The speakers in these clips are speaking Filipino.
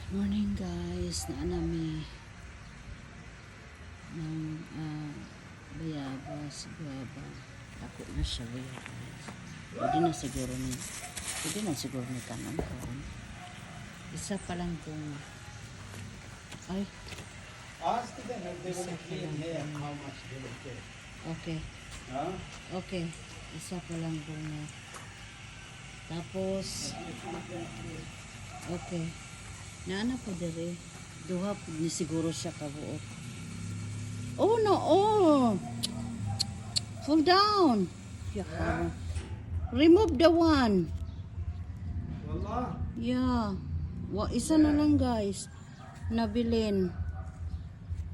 Morning guys, naanami ng bayabas, guava. Ako na siya bayabas. Pwede na siguro ni tanan karon. Isa pa lang kung ay, Ask them if they will isa pa clean lang here, kung how much they will pay. okay, Huh? okay. Isa pa lang kung tapos okay. Naana po dere. Duha po ni siguro siya kabuok. Oh no, oh! Fall down! Yeah. Remove the one. Wallah. Yeah. Isa na lang guys. Nabilin.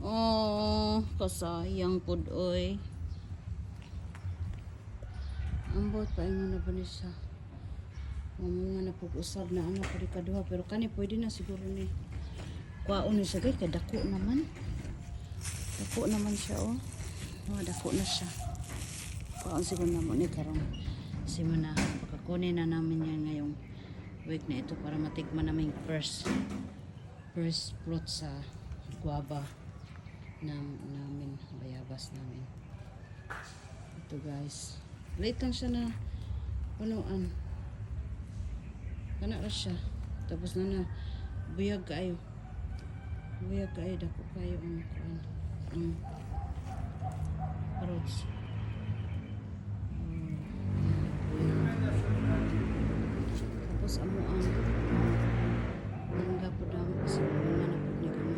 Oh, kasayang pod oy. Ambot pa ingon na ba ni siya? Mga na pag-usab na ano pa kaduha pero kani pwede na siguro ni. Kwaon ni siya kay kadako naman. Dako naman siya oh. Oh, dako na siya. Kwaon siguro na mo ni karon. Kasi man na pagkakunin na namin yan ngayong week na ito para matikman namin first fruit sa guava namin, bayabas namin. Ito guys. Late lang siya na punuan. Kana ra siya. Tapos na buyag kayo. Buyag kayo, dako kayo ang fruits. Tapos amo ang mangga po damo kasi mga na po ni kami.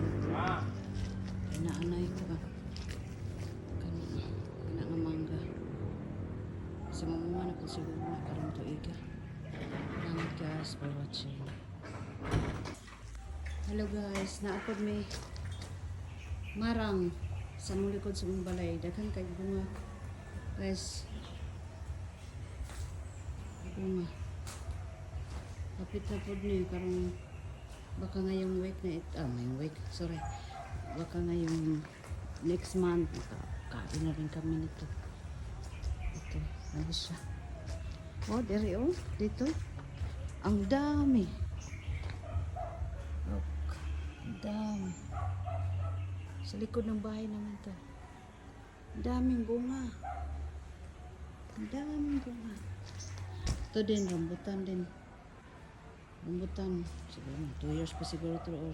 Inaanay ko ba? Kana nga mangga. Kasi mamunga na po siguro na karong tuiga. Salamat guys for watching. Hello guys, naapod may marang sa mong likod sa mong balay. Daghan kay bunga. Guys, bunga. Kapit na po niyo karong baka ngayong week na ito. Ngayong week, sorry. Baka ngayong next month kain na rin kami nito. Ito, ano siya? Oh, dere oh, dito. Ang dami. Look, ang dami. Sa likod ng bahay naman to. Ang daming bunga. Ang daming bunga. Ito din, rambutan din. Rambutan. Siguro 2 years pa siguro to or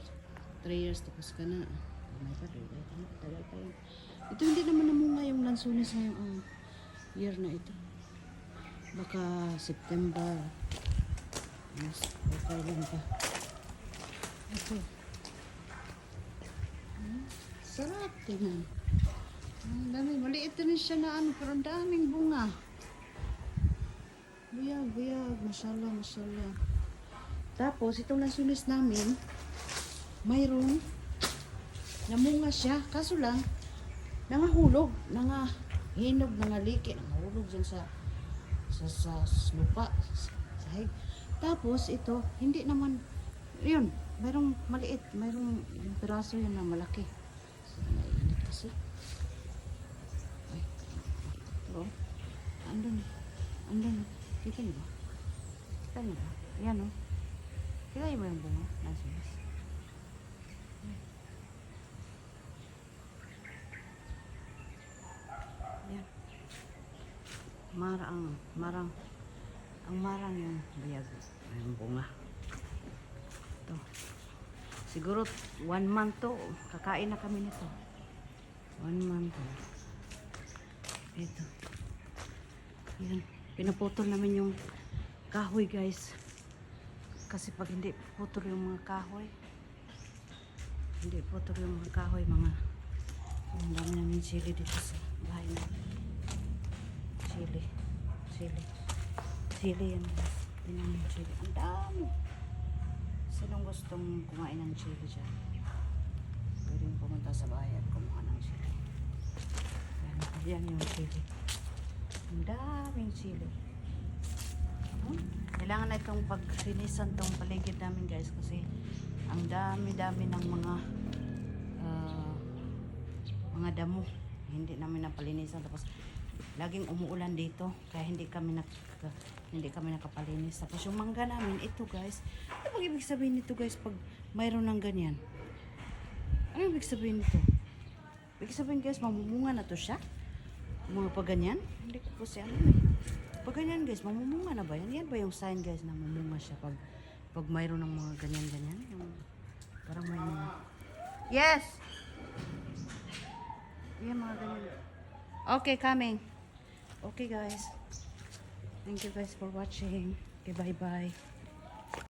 3 years tapos ka na. May pa, tagal pa yun. Ito hindi naman namunga yung lansunis ngayong year na ito. Baka September. Mas okay lang pa. Ito. Sarap tingnan. Ang dami. Maliit din siya na ano pero ang daming bunga. Buyag, buyag. Mashallah, mashallah. Tapos itong lansunis namin mayroong namunga siya. Kaso lang nangahulog, nangahinog, nangaliki, nangahulog dyan sa lupa. Sahig. Tapos ito, hindi naman, yun, mayroong maliit, mayroong yung piraso yun na malaki. Naiinit kasi. Ay, pero, andun. Kita niyo ba? Kita niyo ba? Ayan o. Kita niyo ba yung bunga? Lansunis. Ayan. Ang marang yung biyag. Yung bunga. Ito. Siguro 1 month to. Kakain na kami nito. 1 month to. Ito. Yan. Pinaputol namin yung kahoy guys. Kasi pag hindi putol yung mga kahoy. Hindi putol yung mga kahoy. Ang dami namin sili dito sa bahay namin. Chili yan guys. Tingnan yung chili. Ang dami. Sinong gustong kumain ng chili dyan? Pwede yung pumunta sa bahay at kumuha ng chili. Yan yung chili. Ang daming chili. Kailangan na itong paglinisan tong paligid namin guys kasi ang dami-dami ng mga damo. Hindi namin napalinisan tapos laging umuulan dito kaya hindi kami hindi kami nakapalinis. Tapos yung mangga namin, ito guys. Ano bang ibig sabihin nito guys pag mayroon ng ganyan? Ano ibig sabihin nito? Ibig sabihin guys, mamumunga na to siya? Mga pag ganyan? Hindi ko po siya alam eh. Pag ganyan guys, mamumunga na ba yan? Yan ba yung sign guys na mamumunga siya pag mayroon ng mga ganyan-ganyan? Yung parang may mga... Yes! Yan mga ganyan. Okay, coming. Okay guys. Thank you guys for watching. Okay, bye-bye.